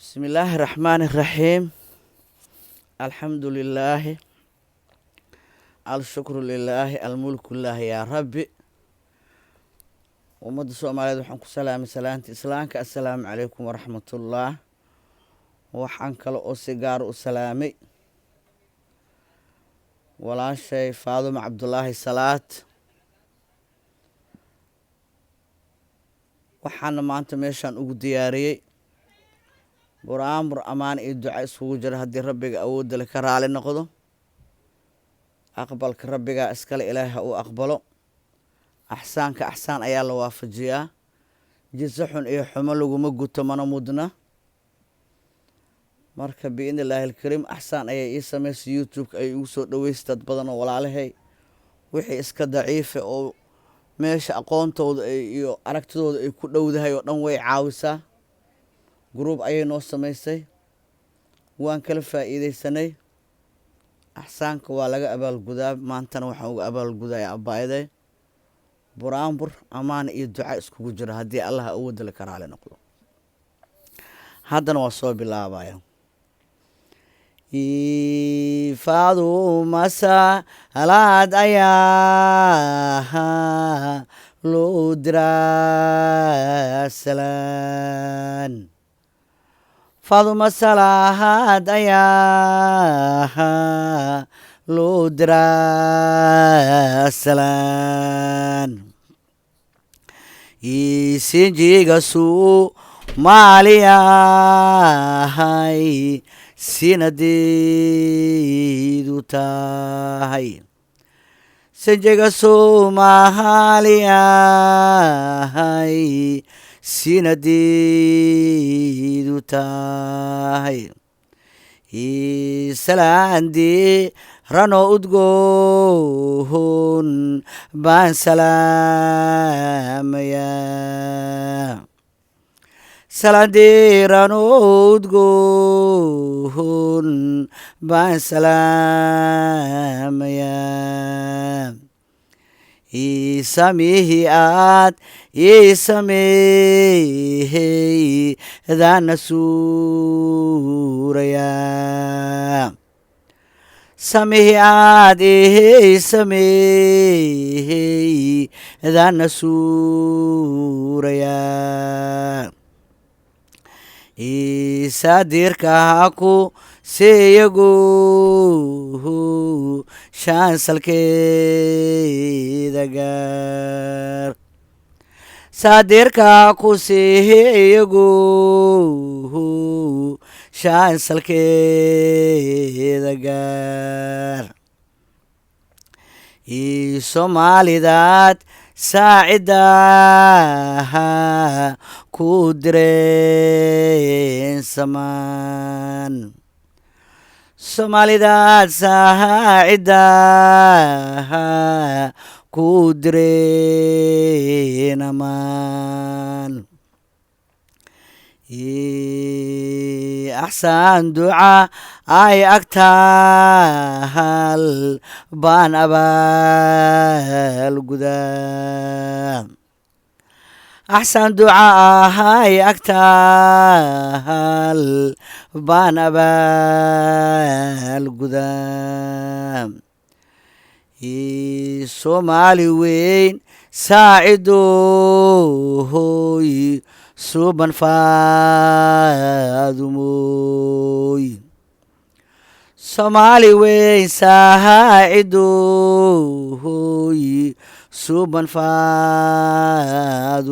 بسم الله الرحمن الرحيم الحمد لله الشكر لله الملك لله يا ربي ومد الصوماليد waxaan ku salaamay salaanta islaamka assalaamu calaykum waraxmatullah waxaan kale oo si gaar u salaamay walaashay Faadumo Cabdullaahi Salaad waxaan maanta meeshan ugu diyaariyay buraamur amaan iyo duca isugu jira haddii rabbiga awoodda leh ka raali noqdo aqbalka rabbiga iskale ilaahay uu aqbalo axsaanka axsaan ayaa la waafajiyaa jisa xun iyo xumo laguma guto mana mudna marka biidnillaahi alkariim axsaan ayay ii samaysay youtube-ka ay igu soo dhaweysay dad badan oo walaalahay wixii iska daciifa oo meesha aqoontooda iyo aragtidooda ay ku dhowdahay oo dhan way caawisaa group ayay noo samaysay waan kala faa'iidaysanay axsaanka waa laga abaalgudaa maantana waxaan uga abaalgudayaa abaayaday buraanbur amaan iyo duca iskugu jira haddii allah awoodda leh ka raali noqdo haddana waa soo bilaabaya Faadumo Salaad ayaa loo diraa salaan Faadumo Salaad ayaa loo diraa salaan sinjiga Soomaaliyahay sinadeedu tahay sinjiga Soomaaliyahay sinadeedu tahay salaandii rano udgoon baan salaamayaa salaandii rano udgoon baan salaamayaa isamihii aad isameehey daana suurayaa samihii aad isameehey daana suurayaa isadirka haku seeyago shaansalkeeda gaar sadirka ku seeyago shaansalkeeda gaar Soomaalidaad saacidaha ku direen samaan Soomaalidaad saacidaha ku direen amaan axsaan duca ay agtaal baan abaalgudaa axsaan duca ay agtaal baan abaalgudaa Soomaali weyn saacidohoy suban Faadumoy Soomaali weyn saacidohoy suban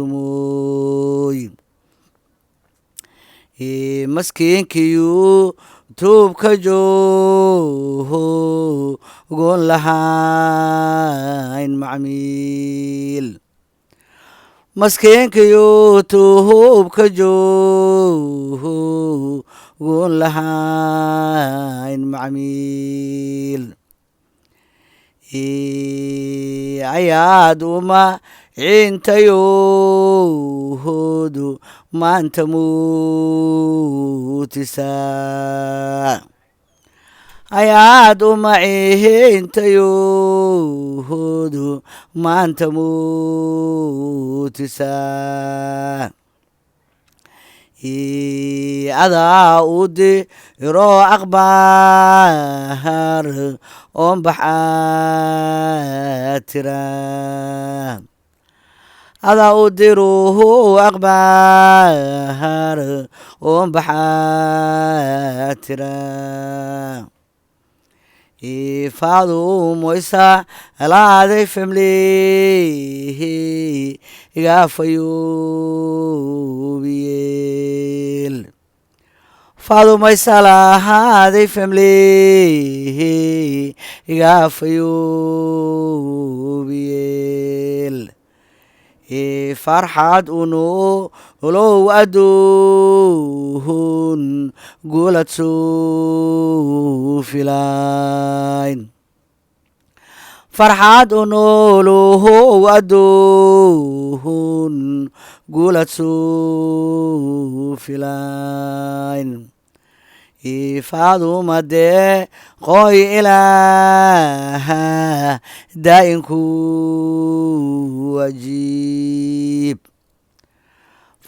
Faadumoy maskiinkiyu tuubka joogon lahayn macmiil maskiinkiyu tuubka joogon lahayn macmiil ayaad uma cintayohoodu maanta muutisaa ayaad uma cintayohoodu maanta muutisaa adaa u diro aqbaar oon baxaa tira adaa u diruhu aqbaar oon baxaa tira faadumoysa alaaday famlihi igafayubiyeel faadumaysa lahaaday famlihi igafayubiyeel farxad unolow aduun gulad suu filayn farxad unolow aduun gulad suu filayn faadumadee qoy ilaaha daa'inku wajiib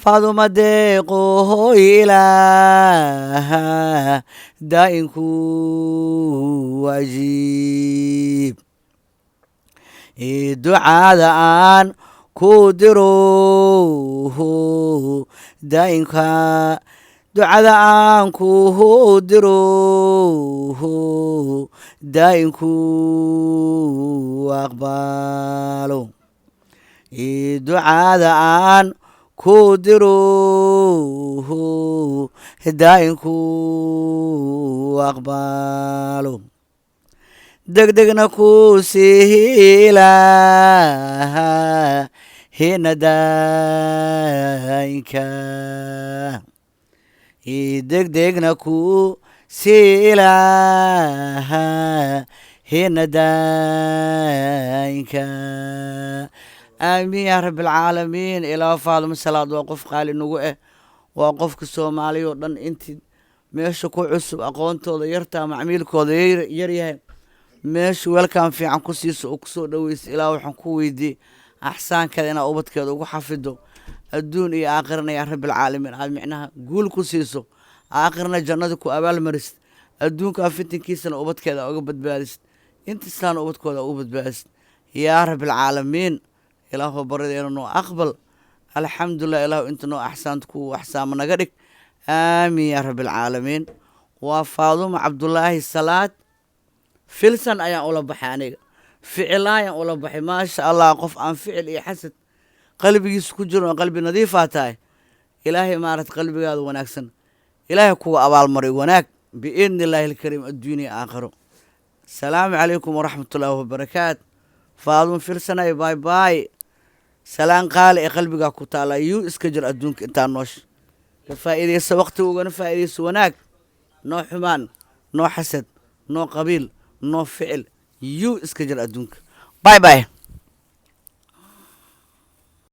faadumadee qoy ilaaha daa'inku wajiib ducada aan ku diruhu daa'inka ducada aan ku diruhu daa'inku aqbaalo ducada aan ku diruhu daa'inku aqbaalo degdegna ku siilaaha hina daa'inka degdegna ku siilaaha hina daa'inka aamiin yaa rabbi alcaalamiin ilaa faaduma salaad waa qof qaali nagu ah waa qofka soomaaliya oo dhan intii meesha ku cusub aqoontooda yartaa macmiilkooda yaryahay meesha weelkan fiican ku siiso oo kusoo dhaweysa ilaa waxaan ku weydiiyey axsaankeeda inaad ubadkeeda ugu xafido adduun iyo aakhirana yaa rabbi alcaalamiin aad micnaha guul ku siiso aakhirna jannada ku abaalmarisid adduunkaa fitinkiisana ubadkeeda uga badbaadisid intiislaana ubadkooda ugu badbaadisid yaa rabbi alcaalamiin ilaahu baradeena noo aqbal alxamdulilah ilaahu inta noo axsaanta ku axsaama naga dhig aamiin yaa rabbi alcaalamiin waa faaduma cabdulaahi salaad filsan ayaan ula baxay aniga ficilaayaan ula baxay maasha allah qof aan ficil iyo xasad qalbigiisa ku jiro oo qalbi nadiifaa tahay ilaahay maarata qalbigaada wanaagsan ilaahay kuga abaalmaray wanaag biidni illaahi alkariim adduuniya aakhiro asalaamu calaykum waraxmatullaahi wabarakaat faaduma filsanay baay baay salaan qaali ee qalbigaa ku taala yuu iska jir adduunka intaa noosha ka faa'iidaysa waqtiga ugana faa'iidaysa wanaag noo xumaan noo xasad noo qabiil noo ficil yuu iska jir adduunka baay baay